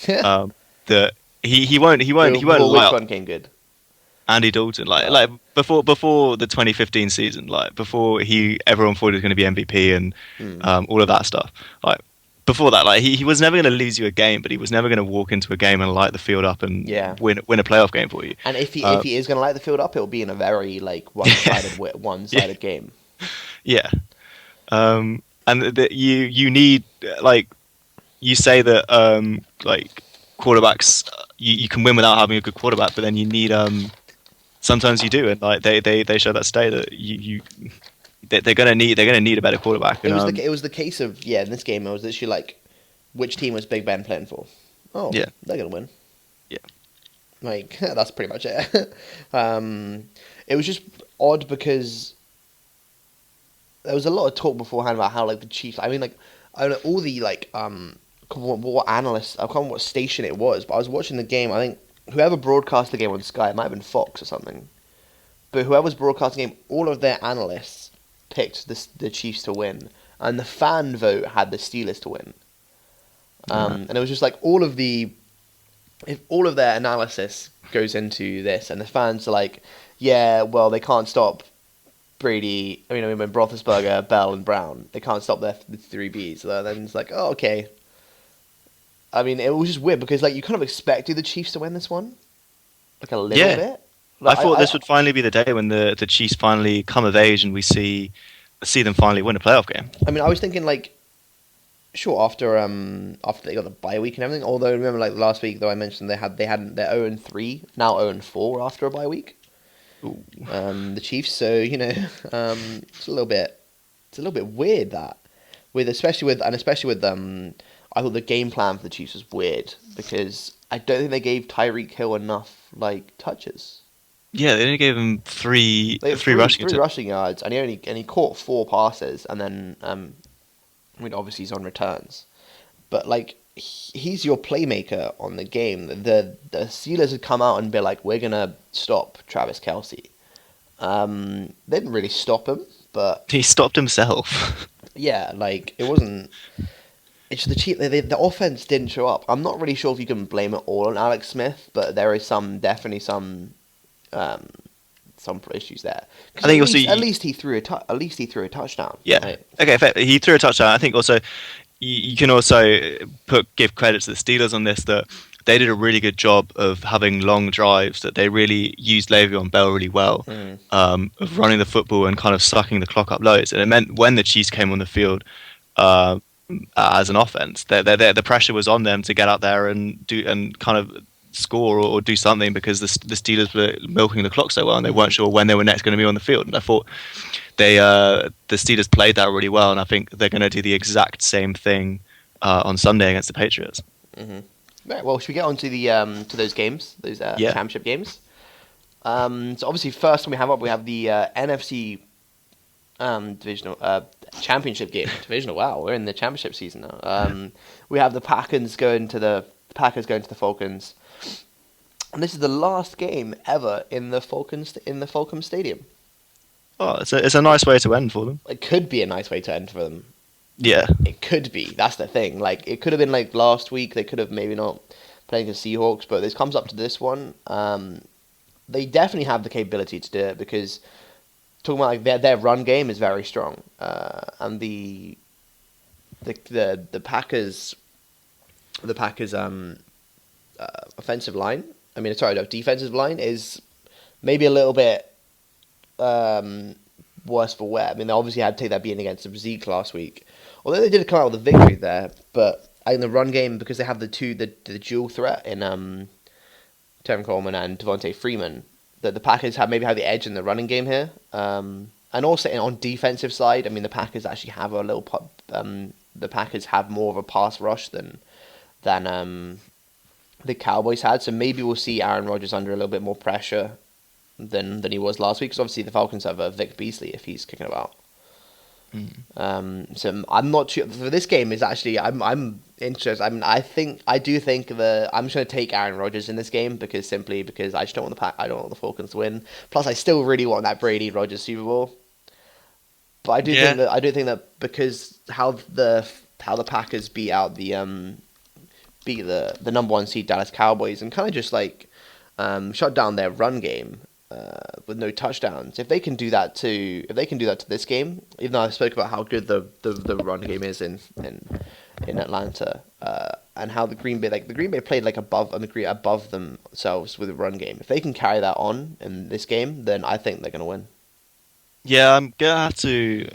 That he won't Which light up. one came good? Andy Dalton, like before the 2015 season, like before everyone thought he was going to be MVP and all of that stuff. Like before that, like he was never going to lose you a game, but he was never going to walk into a game and light the field up and win a playoff game for you. And if he is going to light the field up, it'll be in a very like one-sided game. Yeah, and you need like you say that like quarterbacks you can win without having a good quarterback, but then you need sometimes you do, and like they show that today that they're gonna need a better quarterback. And, it was the case of in this game it was literally like which team was Big Ben playing for? Oh yeah, they're gonna win. Yeah, like that's pretty much it. It was just odd because there was a lot of talk beforehand about how like the Chiefs. I mean, like I don't know all the like what analysts. I can't remember what station it was, but I was watching the game. I think whoever broadcast the game on Sky, it might have been Fox or something. But whoever's broadcasting the game, all of their analysts picked the Chiefs to win, and the fan vote had the Steelers to win. And it was just like if all of their analysis goes into this, and the fans are like, yeah, well, they can't stop Brady. I mean, when Roethlisberger, Bell, and Brown, they can't stop the three Bs. So then it's like, oh, okay. I mean, it was just weird because like you kind of expected the Chiefs to win this one, like a little bit. Like, I thought this would finally be the day when the Chiefs finally come of age and we see them finally win a playoff game. I mean, I was thinking like, sure, after they got the bye week and everything. Although remember, like last week, though I mentioned they're 0-3, now 0-4 after a bye week. The Chiefs, so it's a little bit weird that especially with I thought the game plan for the Chiefs was weird because I don't think they gave Tyreek Hill enough like touches. Yeah, they only gave him three rushing yards, and he caught 4 passes, and then I mean obviously he's on returns, but like he's your playmaker on the game. The Steelers had come out and be like, we're gonna stop Travis Kelce. They didn't really stop him, but he stopped himself. Yeah, like it wasn't. It's the offense didn't show up. I'm not really sure if you can blame it all on Alex Smith, but there is definitely some issues there. I think at least he threw a touchdown. Yeah. Right? Okay. Fair. He threw a touchdown. I think also you can also give credit to the Steelers on this that they did a really good job of having long drives. That they really used Le'Veon Bell really well, of running the football and kind of sucking the clock up loads. And it meant when the Chiefs came on the field. As an offense, the pressure was on them to get out there and kind of score or do something because the Steelers were milking the clock so well and they weren't sure when they were next going to be on the field. And I thought the Steelers played that really well, and I think they're going to do the exact same thing on Sunday against the Patriots. Mm-hmm. Right. Well, should we get on to the to those games, those championship games? So obviously, first we have the NFC divisional championship game. Divisional. Wow, we're in the championship season now. We have the Packers going to the Falcons, and this is the last game ever in the Fulcrum Stadium. Oh, it's a nice way to end for them. It could be a nice way to end for them. Yeah, it could be. That's the thing. Like it could have been like last week. They could have maybe not playing the Seahawks, but this comes up to this one. They definitely have the capability to do it because. Talking about like their run game is very strong, and the Packers offensive line. I mean, sorry, no, defensive line is maybe a little bit worse for wear. I mean, they obviously had to take that beating against Zeke last week. Although they did come out with a victory there, but in the run game, because they have the dual threat in Tevin Coleman and Devontae Freeman, that the Packers have the edge in the running game here. And also on defensive side, I mean, the Packers actually have the Packers have more of a pass rush than the Cowboys had. So maybe we'll see Aaron Rodgers under a little bit more pressure than he was last week. Because obviously the Falcons have Vic Beasley if he's kicking about. So I'm not sure for this game. Is actually I'm interested. I do think that I'm just going to take Aaron Rodgers in this game because I just don't want I don't want the Falcons to win. Plus, I still really want that Brady Rodgers Super Bowl. But I do think that because how the Packers beat the number one seed Dallas Cowboys and kind of just like shut down their run game with no touchdowns. If they can do that to this game, even though I spoke about how good the run game is in Atlanta and how the Green Bay played like above themselves with the run game. If they can carry that on in this game, then I think they're going to win. Yeah, I'm gonna have to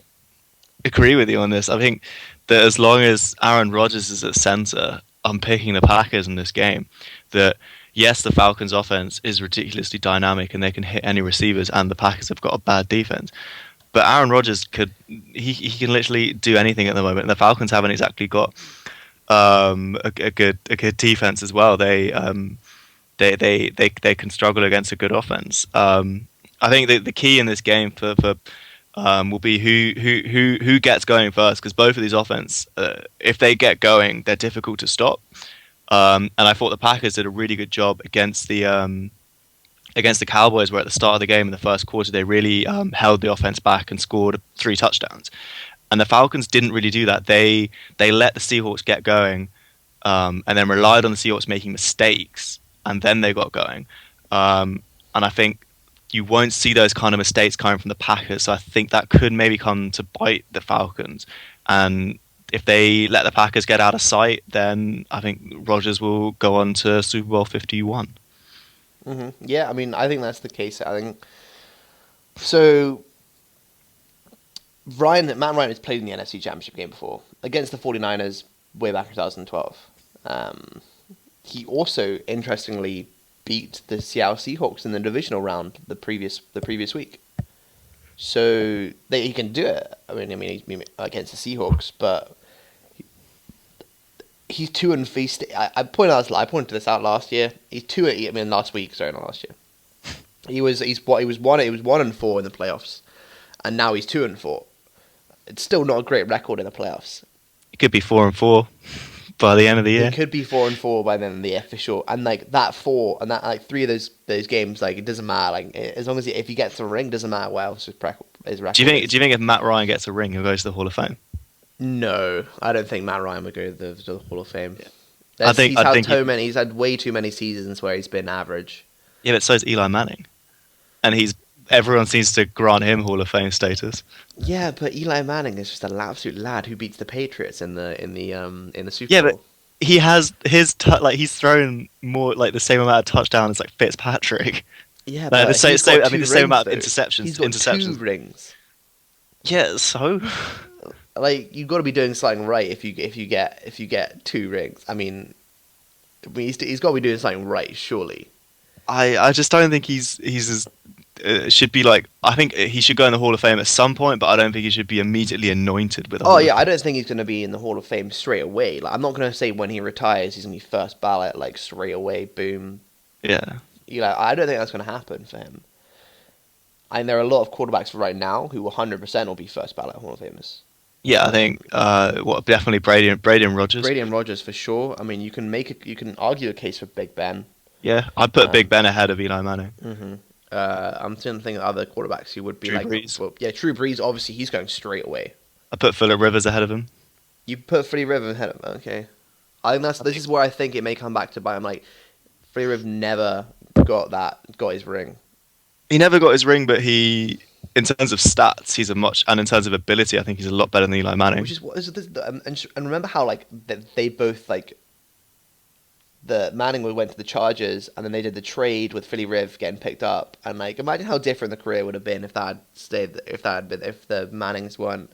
agree with you on this. I think that as long as Aaron Rodgers is at center, I'm picking the Packers in this game. That yes, the Falcons' offense is ridiculously dynamic and they can hit any receivers, and the Packers have got a bad defense. But Aaron Rodgers he can literally do anything at the moment. And the Falcons haven't exactly got a good defense as well. They can struggle against a good offense. I think the key in this game for will be who gets going first, because both of these offense, if they get going, they're difficult to stop. And I thought the Packers did a really good job against the Cowboys, where at the start of the game in the first quarter they really held the offense back and scored 3 touchdowns. And the Falcons didn't really do that. They let the Seahawks get going, and then relied on the Seahawks making mistakes, and then they got going. And I think you won't see those kind of mistakes coming from the Packers. So I think that could maybe come to bite the Falcons. And if they let the Packers get out of sight, then I think Rodgers will go on to Super Bowl 51. Mm-hmm. Yeah, I mean, I think that's the case. I think so. Matt Ryan has played in the NFC Championship game before against the 49ers way back in 2012. He also, interestingly, beat the Seattle Seahawks in the divisional round the previous week. So he can do it. I mean, he's against the Seahawks, but he's 2-3. I pointed this out last year. He's 2. I mean, last week. Sorry, not last year. He was 1-4 in the playoffs, and now he's 2-4. It's still not a great record in the playoffs. It could be 4-4 by the end of the year. It could be 4-4 by the end of the year for sure. And like that 4 and that like 3 of those games, like it doesn't matter. Like as long as if he gets the ring, it doesn't matter what else his record. Do you think if Matt Ryan gets a ring, he'll go to the Hall of Fame? No, I don't think Matt Ryan would go to the Hall of Fame. Yeah. He's had way too many seasons where he's been average. Yeah, but so is Eli Manning, and everyone seems to grant him Hall of Fame status. Yeah, but Eli Manning is just an absolute lad who beats the Patriots in the Super Bowl. Yeah, but he has he's thrown more like the same amount of touchdowns as like Fitzpatrick. Yeah, like, but the same amount of interceptions. He's got 2 rings. Yeah, so like you've got to be doing something right if you get 2 rings. I mean he's got to be doing something right, surely. I just don't think he's as should be like. I think he should go in the Hall of Fame at some point, but I don't think he should be immediately anointed with. I don't think he's going to be in the Hall of Fame straight away. Like I'm not going to say when he retires he's going to be first ballot, like straight away, boom. Yeah. I don't think that's going to happen for him. And there are a lot of quarterbacks right now who 100% will be first ballot Hall of Famers. Yeah, I think definitely Brady and Rodgers. Brady and Rodgers for sure. I mean, you can argue a case for Big Ben. Yeah, I'd put Big Ben ahead of Eli Manning. Mm-hmm. I'm trying to think of other quarterbacks who would be Drew Brees. Well, yeah, Drew Brees. Obviously, he's going straight away. I put Phillip Rivers ahead of him. You put Philly Rivers ahead of him. Okay, I think this is where I think it may come back to bite him. Like Philly Rivers never got his ring. He never got his ring, but in terms of stats, and in terms of ability, I think he's a lot better than Eli Manning. Which is what is this, and remember how like they both like the Manning went to the Chargers, and then they did the trade with Philly Riv getting picked up, and like imagine how different the career would have been if that had stayed, if the Mannings weren't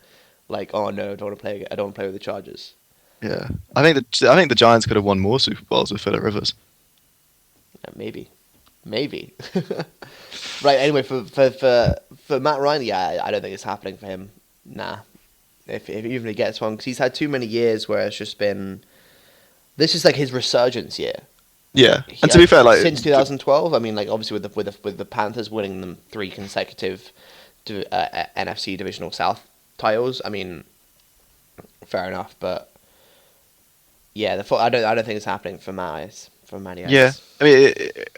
like, oh no, I don't want to play, I don't want to play with the Chargers. Yeah, I think the Giants could have won more Super Bowls with Phillip Rivers. Yeah, maybe. Right. Anyway, for Matt Ryan, yeah, I don't think it's happening for him. Nah. If even he gets one, because he's had too many years where it's just been. This is like his resurgence year. Yeah, and to be fair, like since 2012, I mean, like obviously with the Panthers winning them 3 consecutive NFC Divisional South titles. I mean, fair enough, but yeah, I don't think it's happening for Matt. Yeah, I mean,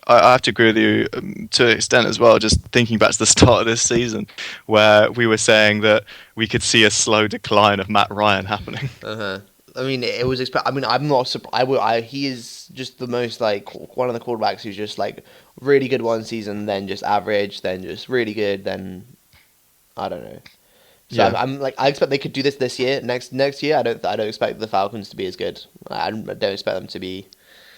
I have to agree with you to an extent as well. Just thinking back to the start of this season, where we were saying that we could see a slow decline of Matt Ryan happening. I mean, it was. I mean, I'm not surprised. He is just the most like one of the quarterbacks who's just like really good one season, then just average, then just really good, then I don't know. So yeah. I'm like, I expect they could do this year. Next year, I don't expect the Falcons to be as good. I don't expect them to be.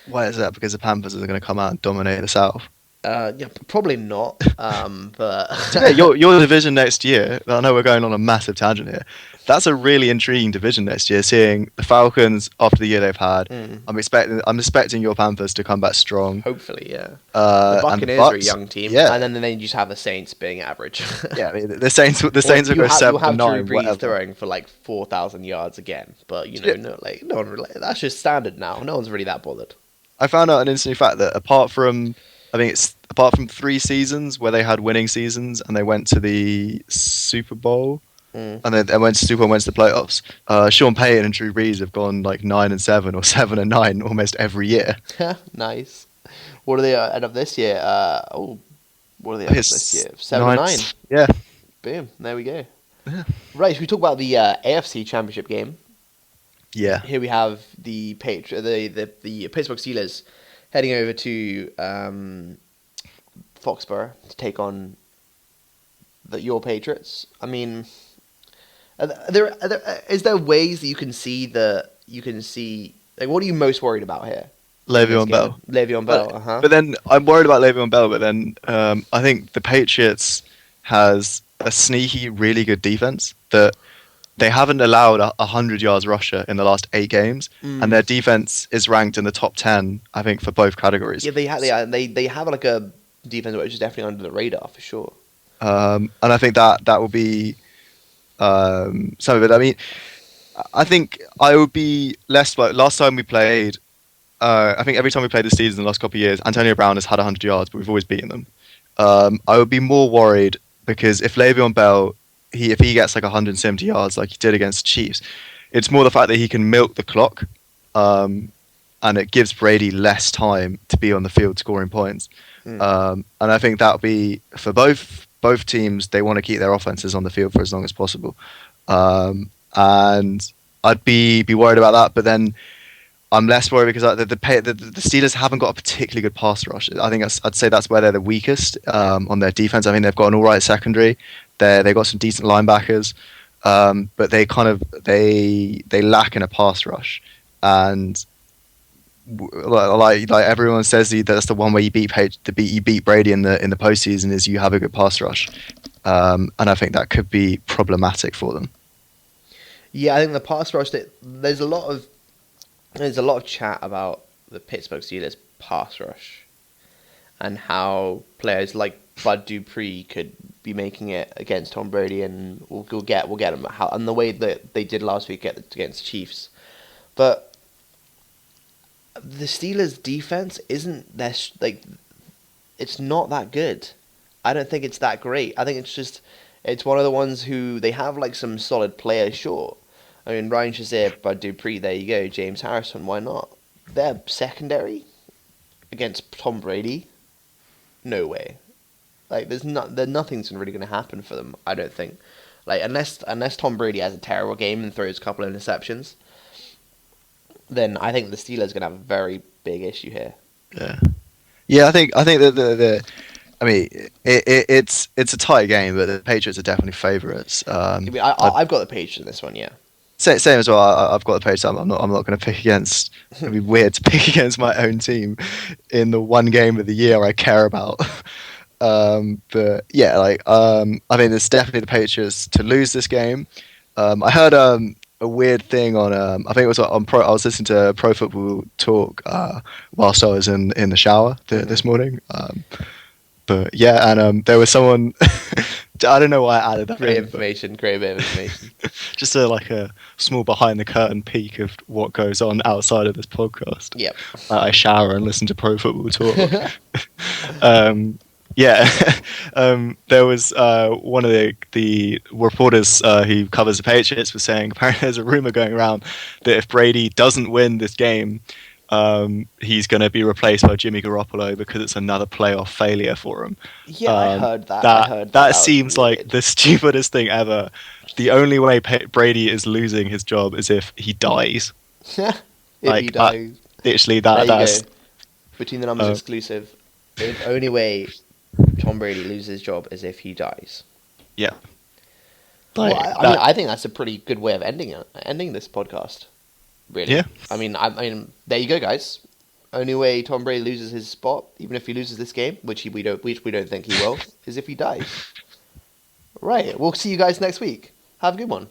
Why is that? Because the Panthers are going to come out and dominate the South. Yeah, probably not. But yeah, your division next year. I know we're going on a massive tangent here. That's a really intriguing division next year. Seeing the Falcons after the year they've had, I'm expecting your Panthers to come back strong. Hopefully, yeah. The Buccaneers are a young team, yeah, and then they just have the Saints being average. Yeah, I mean, the Saints will go 7-9. Drew Brees throwing for like 4,000 yards again, but you know, no one really. That's just standard now. No one's really that bothered. I found out an interesting fact that apart from 3 seasons where they had winning seasons and they went to the Super Bowl and they went to Super Bowl, went to the playoffs, Sean Payton and Drew Brees have gone like 9-7 or 7-9 almost every year. Nice. What are they end up this year? What are they end up this year? 7-9. Yeah. Boom. There we go. Yeah. Right. So we talk about the AFC Championship game. Yeah. Here we have the Pittsburgh Steelers heading over to Foxborough to take on your Patriots. I mean, is there ways that you can see like, what are you most worried about here? Le'Veon Bell. Le'Veon Bell. But then I'm worried about Le'Veon Bell. But then I think the Patriots has a sneaky, really good defense that. They haven't allowed a 100 yards rusher in the last 8 games, and their defense is ranked in the top 10, I think, for both categories. Yeah, they have like a defense which is definitely under the radar for sure. And I think that will be some of it. I mean, I think I would be less like last time we played. I think every time we played this season in the last couple of years, Antonio Brown has had 100 yards, but we've always beaten them. I would be more worried because if Le'Veon Bell. If he gets like 170 yards like he did against the Chiefs, it's more the fact that he can milk the clock, and it gives Brady less time to be on the field scoring points. And I think that'll be for both teams. They want to keep their offenses on the field for as long as possible, and I'd be worried about that. But then I'm less worried because the Steelers haven't got a particularly good pass rush. I think I'd say that's where they're the weakest on their defense. I mean, they've got an all right secondary. They've got some decent linebackers, but they lack in a pass rush. And like everyone says, that's the one way you beat Brady in the postseason is you have a good pass rush, and I think that could be problematic for them. Yeah, I think the pass rush. There's a lot of chat about the Pittsburgh Steelers pass rush, and how players like Bud Dupree could be making it against Tom Brady, and we'll get him and the way that they did last week against the Chiefs. But the Steelers' defense isn't it's not that good. I don't think it's that great. I think it's one of the ones who they have like some solid players, sure. I mean, Ryan Shazier, Bud Dupree, there you go. James Harrison, why not? They're secondary against Tom Brady. No way. Like, nothing's really going to happen for them, I don't think. Like, unless Tom Brady has a terrible game and throws a couple of interceptions, then I think the Steelers are going to have a very big issue here. Yeah. I think that I mean, it's a tight game, but the Patriots are definitely favourites. I've got the Patriots in this one, yeah. Same as well. I've got the page up. I'm not going to pick against. It'd be weird to pick against my own team in the one game of the year I care about. But yeah, I mean, it's definitely the Patriots to lose this game. I heard a weird thing on. I think it was on Pro. I was listening to Pro Football Talk whilst I was in the shower this morning. But yeah, and there was someone. I don't know why I added that. Great information. Great bit of information. Just a small behind the curtain peek of what goes on outside of this podcast. Yep. I shower and listen to Pro Football Talk. Yeah, there was one of the reporters who covers the Patriots was saying apparently there's a rumor going around that if Brady doesn't win this game, he's going to be replaced by Jimmy Garoppolo because it's another playoff failure for him. Yeah, I heard that. That seems like the stupidest thing ever. The only way Brady is losing his job is if he dies. If he dies. Literally, There you that's... go. Between the Numbers exclusive. The only way Tom Brady loses his job is if he dies. Yeah. Well, I think that's a pretty good way of ending this podcast. Really. Yeah. I mean, there you go, guys. Only way Tom Brady loses his spot, even if he loses this game, which we don't think he will, is if he dies. Right. We'll see you guys next week. Have a good one.